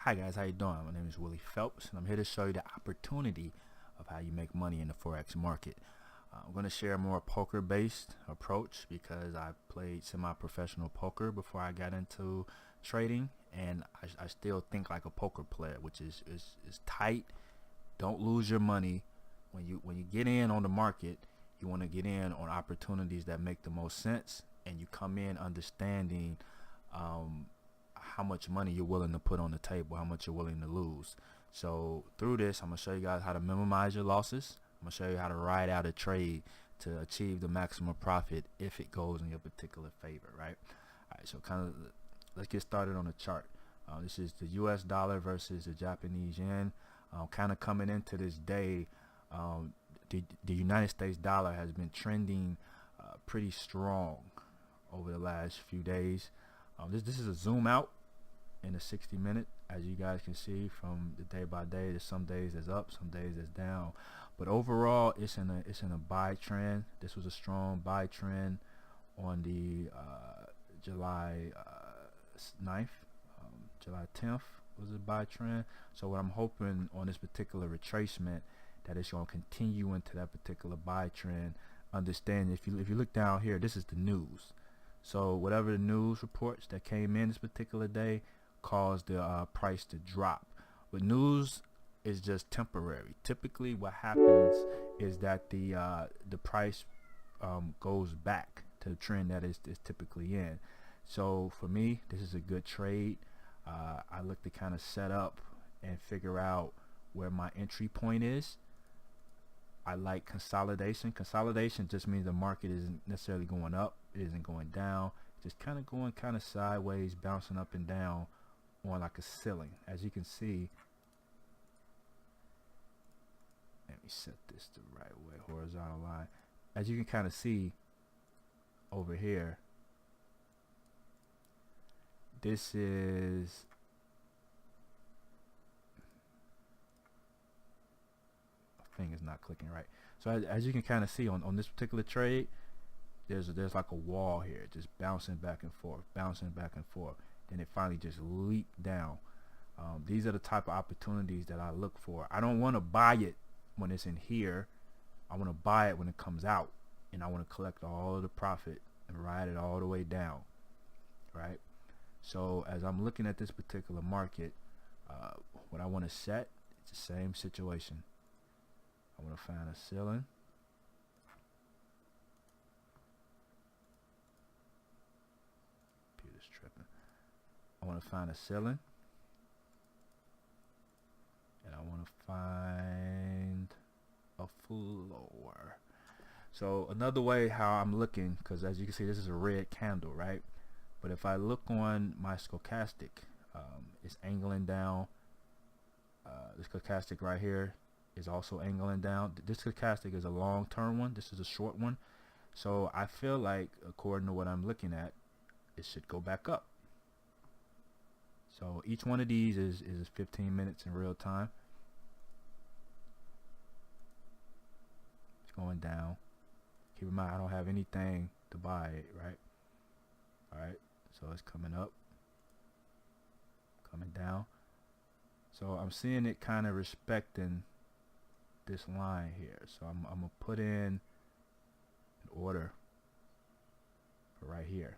Hi guys, how you doing? My name is Willie Phelps, and I'm here to show you the opportunity of how you make money in the Forex market. I'm going to share a more poker-based approach because I played semi-professional poker before I got into trading, and I still think like a poker player, which is tight. Don't lose your money. When you get in on the market, you want to get in on opportunities that make the most sense, and you come in understanding how much money you're willing to put on the table, how much you're willing to lose. So through this, I'm going to show you guys how to minimize your losses. I'm going to show you how to ride out a trade to achieve the maximum profit if it goes in your particular favor, right? All right, so let's get started on the chart. This is the US dollar versus the Japanese yen. Kind of coming into this day, the United States dollar has been trending pretty strong over the last few days. This is a zoom out in a 60-minute. As you guys can see from the day by day, there's some days that's up, some days that's down, but overall it's in a buy trend. This was a strong buy trend on the July 9th. July 10th was a buy trend. So what I'm hoping on this particular retracement, that it's going to continue into that particular buy trend. Understand, if you look down here, this is the news. So whatever the news reports that came in this particular day caused the price to drop. But news is just temporary. Typically what happens is that the price goes back to the trend that is typically in. So for me, this is a good trade. I look to kind of set up and figure out where my entry point is. I like consolidation. Consolidation just means the market isn't necessarily going up, it isn't going down, just kind of going kind of sideways, bouncing up and down on like a ceiling. As you can see, let me set this the right way, horizontal line. As you can kind of see over here, this is thing is not clicking right. So as you can kind of see on this particular trade, there's like a wall here, just bouncing back and forth, bouncing back and forth. Then it finally just leaped down. These are the type of opportunities that I look for. I don't want to buy it when it's in here. I want to buy it when it comes out, and I want to collect all of the profit and ride it all the way down, right? So as I'm looking at this particular market, what I want to set, it's the same situation. I want to find a ceiling. Computer's tripping. I want to find a ceiling, and I want to find a floor. So another way how I'm looking, because as you can see, this is a red candle, right? But if I look on my stochastic, it's angling down. This stochastic right here is also angling down. This stochastic is a long-term one. This is a short one. So I feel like, according to what I'm looking at, it should go back up. So each one of these is 15 minutes in real time. It's going down. Keep in mind, I don't have anything to buy it, right? Alright, so it's coming up, coming down. So I'm seeing it kind of respecting this line here. So I'm gonna put in an order for right here.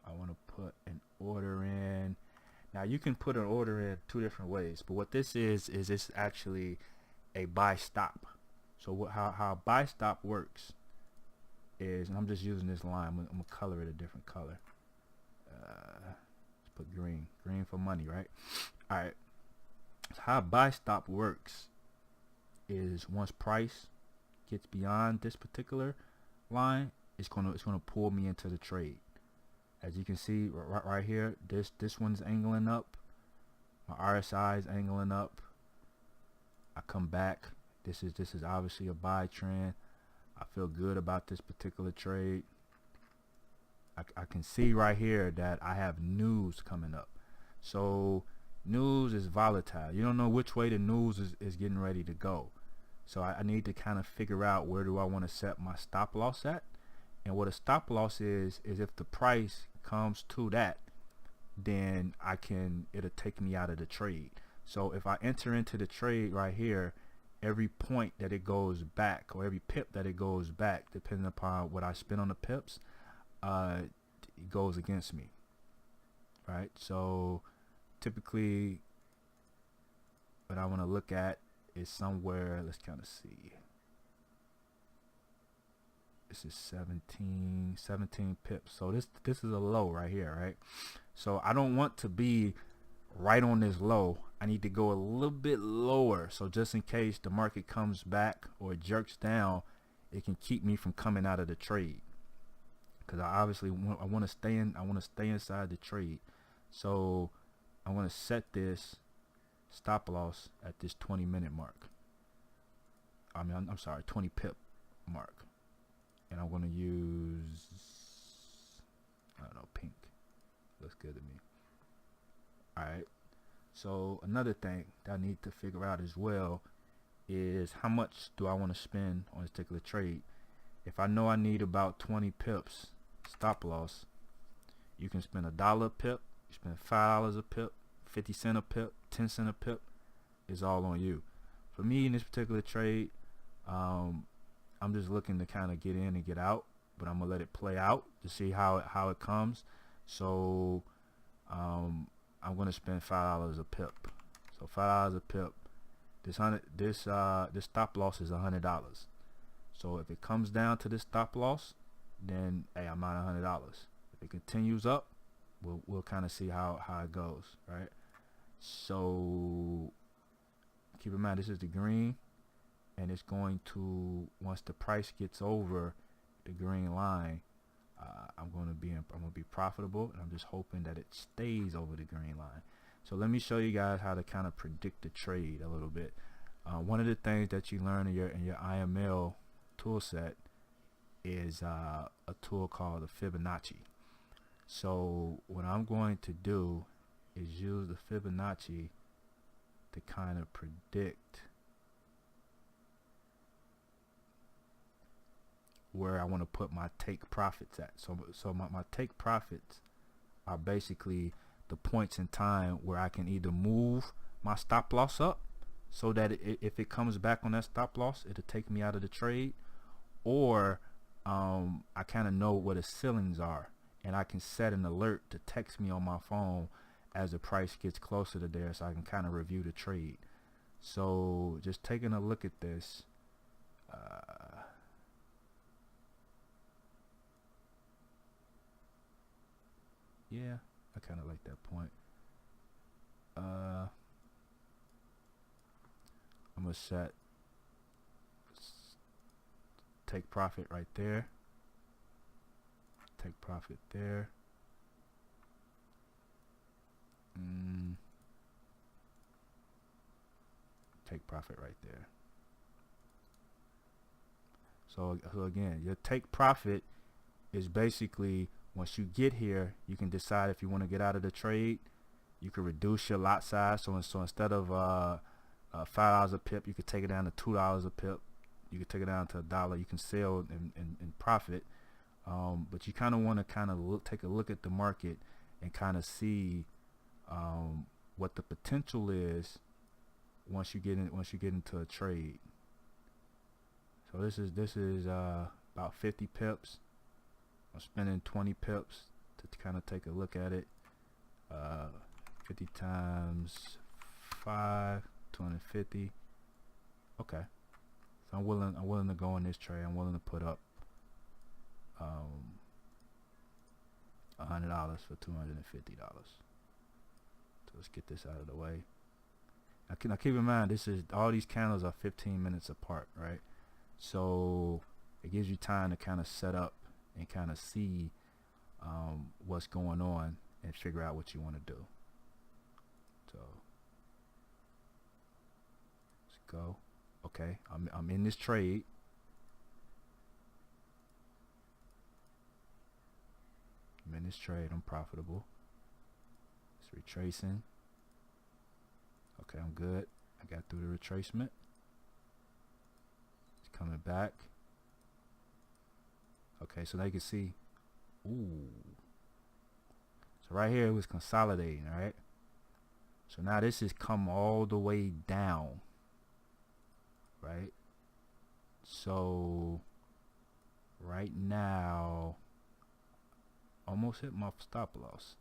I want to put an order in. Now you can put an order in two different ways, but what this is it's actually a buy stop. So how buy stop works is, and I'm just using this line, I'm gonna color it a different color. Let's put green for money, right? All right, so how buy stop works is once price gets beyond this particular line, it's gonna pull me into the trade. As you can see right here, this one's angling up, my RSI is angling up. I come back, this is obviously a buy trend. I feel good about this particular trade. I can see right here that I have news coming up. So news is volatile. You don't know which way the news is getting ready to go. So I need to kind of figure out, where do I want to set my stop loss at, And what a stop loss is if the price comes to that, then it'll take me out of the trade. So if I enter into the trade right here, every point that it goes back, or every pip that it goes back, depending upon what I spend on the pips, it goes against me, right? So typically what I want to look at is somewhere, let's kind of see, this is 17 pips. So this is a low right here, right? So I don't want to be right on this low. I need to go a little bit lower, so just in case the market comes back or it jerks down, it can keep me from coming out of the trade, because I obviously want to stay inside the trade. So I want to set this stop loss at this 20-minute mark. I'm sorry, 20 pip mark. And I'm going to use, I don't know, pink. Looks good to me. Alright. So another thing that I need to figure out as well is how much do I want to spend on this particular trade. If I know I need about 20 pips stop loss, you can spend $1 a pip, you spend $5 a pip, 50 cents a pip, 10 cents a pip. It's all on you. For me in this particular trade, I'm just looking to kind of get in and get out, but I'm gonna let it play out to see how it comes. So I'm gonna spend $5 a pip. So $5 a pip. This stop loss is $100. So if it comes down to this stop loss, then hey, I'm out $100. If it continues up, we'll kind of see how it goes, right? So keep in mind, this is the green, and it's going to, once the price gets over the green line, I'm going to be profitable, and I'm just hoping that it stays over the green line. So let me show you guys how to kind of predict the trade a little bit. One of the things that you learn in your IML tool set is a tool called the Fibonacci. So what I'm going to do is use the Fibonacci to kind of predict where I want to put my take profits at. So my take profits are basically the points in time where I can either move my stop loss up so that if it comes back on that stop loss, it'll take me out of the trade, or I kind of know what the ceilings are, and I can set an alert to text me on my phone as the price gets closer to there, so I can kind of review the trade. So just taking a look at this, yeah, I kind of like that point. I'm gonna set take profit right there, take profit there, take profit right there. So again, your take profit is basically, once you get here, you can decide if you want to get out of the trade. You can reduce your lot size. So instead of $5 a pip, you could take it down to $2 a pip. You could take it down to $1. You can sell and profit. But you kind of want to take a look at the market and kind of see what the potential is once you get into a trade. So this is about 50 pips. I'm spending 20 pips to kind of take a look at it. 50 times 5, 250. Okay. So I'm willing to go in this trade. I'm willing to put up $100 for $250. So let's get this out of the way. Now keep in mind, all these candles are 15 minutes apart, right? So it gives you time to kind of set up and kind of see what's going on and figure out what you want to do. So let's go. Okay, I'm in this trade. I'm profitable. It's retracing. Okay, I'm good. I got through the retracement. It's coming back. Okay, so now you can see, ooh. So right here it was consolidating, all right? So now this has come all the way down, right? So right now, almost hit my stop loss.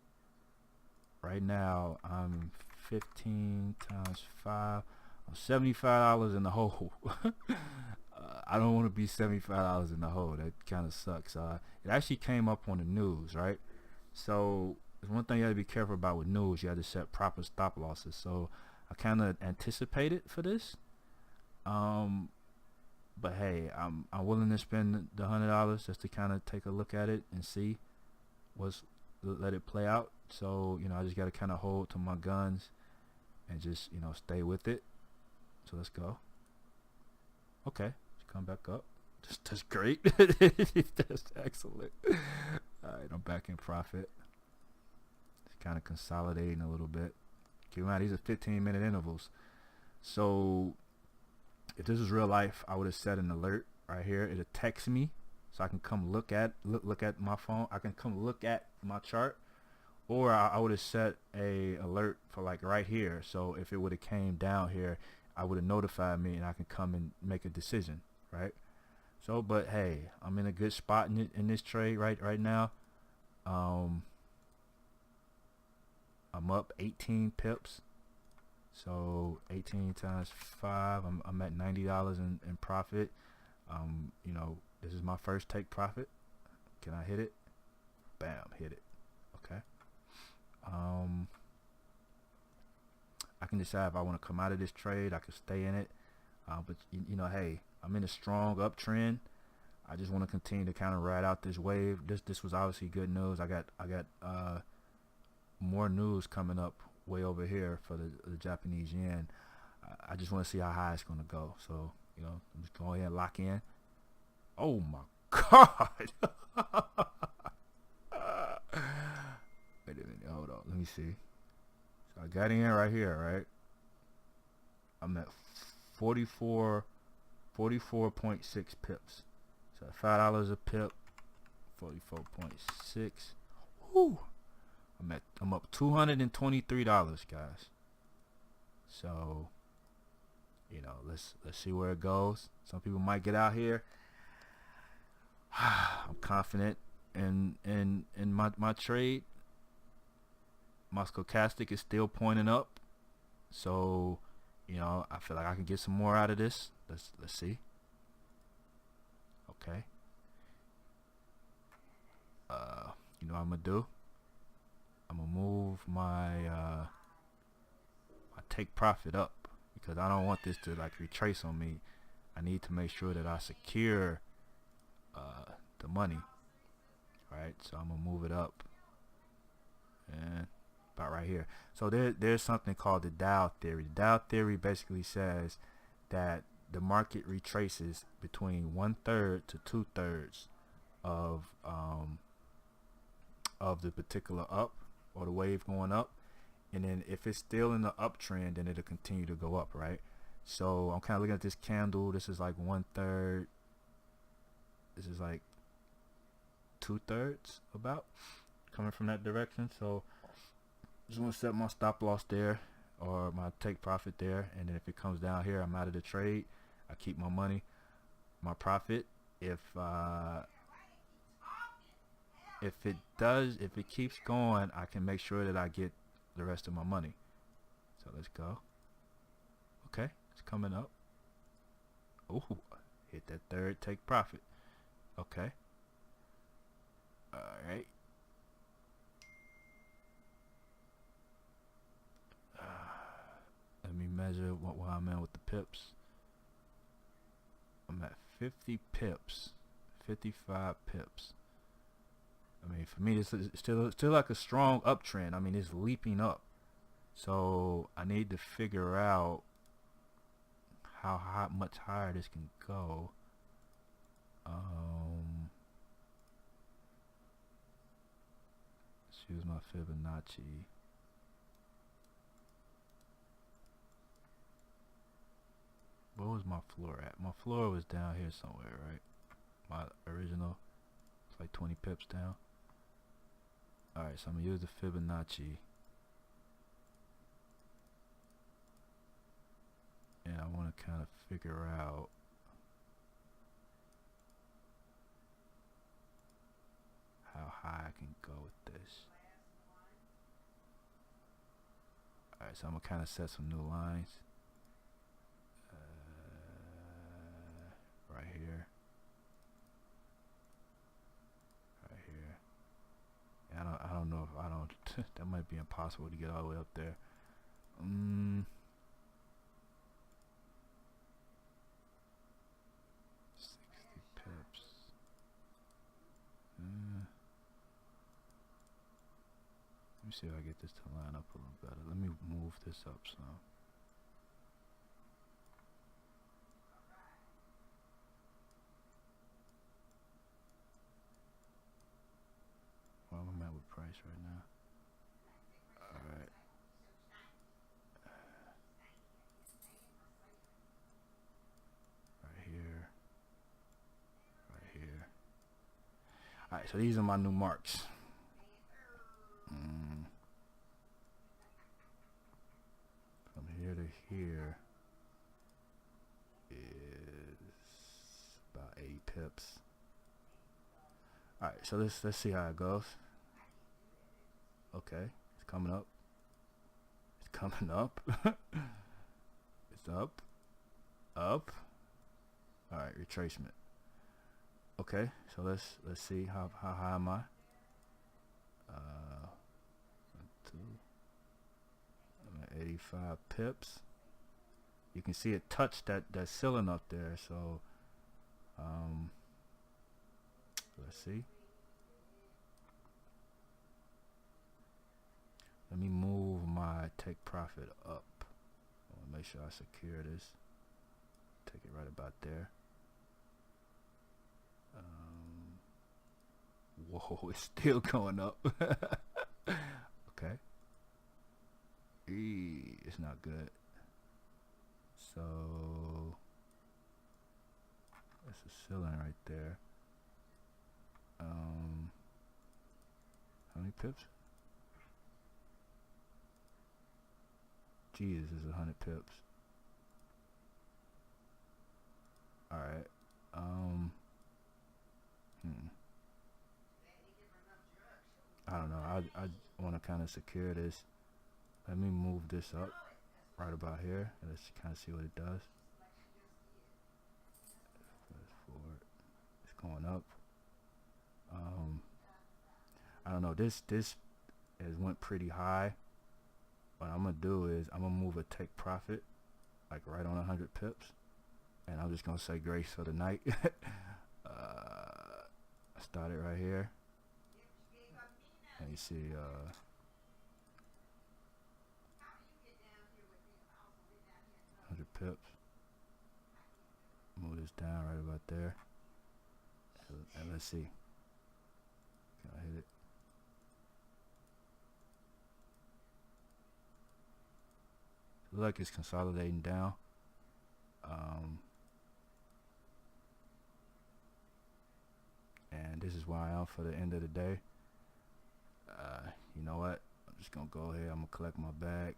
Right now I'm 15 times 5. I'm $75 in the hole. I don't want to be $75 in the hole. That kind of sucks. It actually came up on the news, right? So there's one thing you have to be careful about with news. You have to set proper stop losses. So I kind of anticipated for this. But hey, I'm willing to spend the $100 just to kind of take a look at it and see let it play out. So I just got to kind of hold to my guns and just stay with it. So let's go. Okay, let's come back up. That's great. That's excellent. Alright, I'm back in profit. It's kind of consolidating a little bit. Keep in mind, these are 15-minute intervals. So if this was real life, I would have set an alert right here. It'll text me so I can come look at my phone. I can come look at my chart, or I would have set a alert for like right here. So if it would have came down here, I would have notified me and I can come and make a decision, right? So, but hey, I'm in a good spot in this trade right now. I'm up 18 pips. So 18 times 5, I'm at $90 in profit. This is my first take profit. Can I hit it? Bam, hit it. Okay. I can decide if I want to come out of this trade. I can stay in it. But hey, I'm in a strong uptrend. I just want to continue to kind of ride out this wave. This was obviously good news. I got more news coming up way over here for the Japanese yen. I just want to see how high it's going to go. So I'm just going ahead and lock in. Oh my God. Wait a minute, hold on, let me see. So I got in right here, right? I'm at 44.6 pips. So $5 a pip, 44.6. Whoo! I'm up $223, guys. So let's see where it goes. Some people might get out here. I'm confident in my trade. My stochastic is still pointing up, so I feel like I can get some more out of this. Let's see. Okay. What I'm gonna do? I'm gonna move my my take profit up, because I don't want this to like retrace on me. I need to make sure that I secure the money. Alright, so I'm gonna move it up and about right here. So there's something called the Dow theory. The Dow theory basically says that the market retraces between 1/3 to 2/3 of the particular up, or the wave going up, and then if it's still in the uptrend, then it'll continue to go up, right? So I'm kind of looking at this candle. This is like 1/3. This is like 2/3 about, coming from that direction. So just want to set my stop loss there, or my take profit there, and then if it comes down here, I'm out of the trade. I keep my money, my profit. If it keeps going, I can make sure that I get the rest of my money. So let's go. Okay, it's coming up. Oh, hit that third take profit. Okay. All right. Let me measure what I'm at with the pips. I'm at 50 pips, 55 pips. I mean, for me, this is still like a strong uptrend. I mean, it's leaping up. So I need to figure out how much higher this can go. Let's use my Fibonacci. What was my floor at? My floor was down here somewhere, right? My original. It's like 20 pips down. Alright, so I'm gonna use the Fibonacci, and I want to kind of figure out how high I can go with this. Alright, so I'm gonna kind of set some new lines right here, right here. And I don't know if I don't. That might be impossible to get all the way up there. 60 pips. Let me see if I get this to line up a little better. Let me move this up some. Where am I at with price right now? Alright. Right here. Right here. Alright, so these are my new marks. From here to here is about 80 pips. Alright, so let's see how it goes. Okay, it's coming up. It's coming up. It's up. Up. Alright, retracement. Okay, so let's see how high am I? 2. I'm at 85 pips. You can see it touched that ceiling up there, so let's see. Let me move my take profit up. I want to make sure I secure this. Take it right about there. Whoa, it's still going up. Okay. It's not good. So that's a ceiling right there. How many pips? Jesus, is 100 pips. Alright. I don't know. I want to kind of secure this. Let me move this up right about here, and let's kind of see what it does. Fast forward. It's going up. I don't know. This has went pretty high. What I'm gonna do is I'm gonna move a take profit like right on 100 pips, and I'm just gonna say grace for the night. I started right here, and you see 100 pips. Move this down right about there, and let's see. Can I hit it? Look like it's consolidating down. And this is where I am for the end of the day. You know what? I'm just gonna go ahead. I'm gonna collect my bag.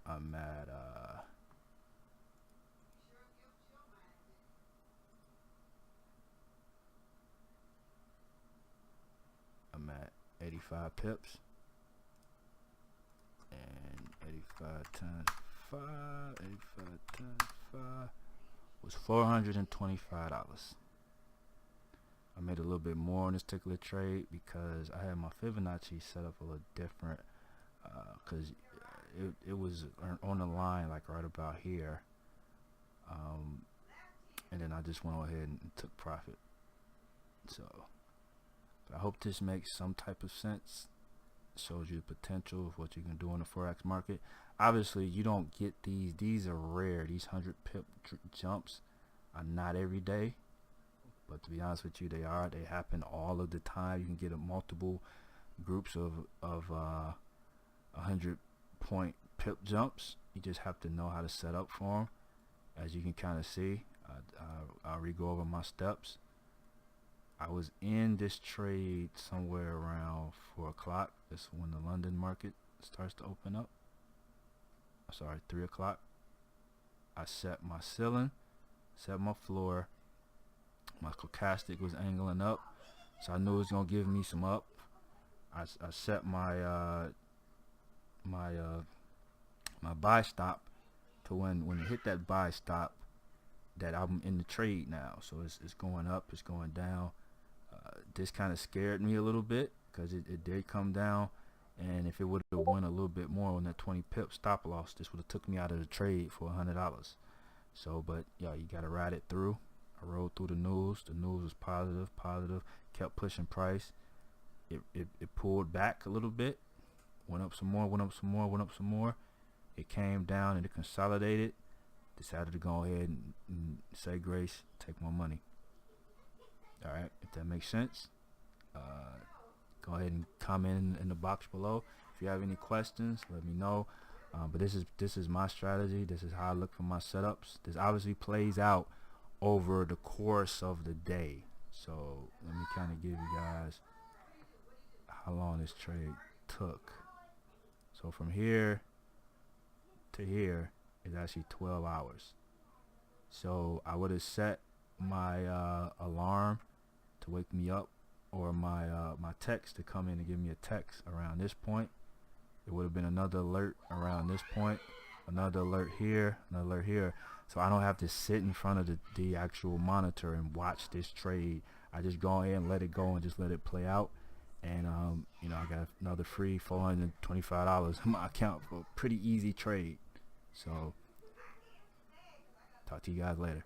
I'm at I'm at 85 pips, and 85 times 5, 85 times 5 was $425. I made a little bit more on this particular trade because I had my Fibonacci set up a little different, because it was on the line like right about here, and then I just went ahead and took profit. So I hope this makes some type of sense. Shows you the potential of what you can do in the Forex market. Obviously you don't get these are rare. These 100 pip jumps are not every day, but to be honest with you, they happen all of the time. You can get a multiple groups of 100 point pip jumps. You just have to know how to set up for them. As you can kind of see, I'll re-go over my steps. I was in this trade somewhere around 4 o'clock. That's when the London market starts to open up. Sorry, 3 o'clock. I set my ceiling, set my floor. My stochastic was angling up, so I knew it was gonna give me some up. I set my my buy stop to when it hit that buy stop, that I'm in the trade now. So it's going up, it's going down. This kind of scared me a little bit because it did come down, and if it would have went a little bit more on that 20 pip stop loss, this would have took me out of the trade for $100. So, but yeah, you gotta ride it through. I rode through the news. The news was positive, kept pushing price. It pulled back a little bit, went up some more, went up some more, went up some more. It came down and it consolidated. Decided to go ahead and say grace, take my money. All right, if that makes sense, go ahead and comment in the box below. If you have any questions, let me know. But this is my strategy. This is how I look for my setups. This obviously plays out over the course of the day. So let me kind of give you guys how long this trade took. So from here to here is actually 12 hours. So I would have set my alarm to wake me up, or my my text to come in and give me a text around this point. It would have been another alert around this point, another alert here, another alert here. So I don't have to sit in front of the actual monitor and watch this trade. I just go ahead and let it go and just let it play out. And you know, I got another free $425 in my account for a pretty easy trade. So talk to you guys later.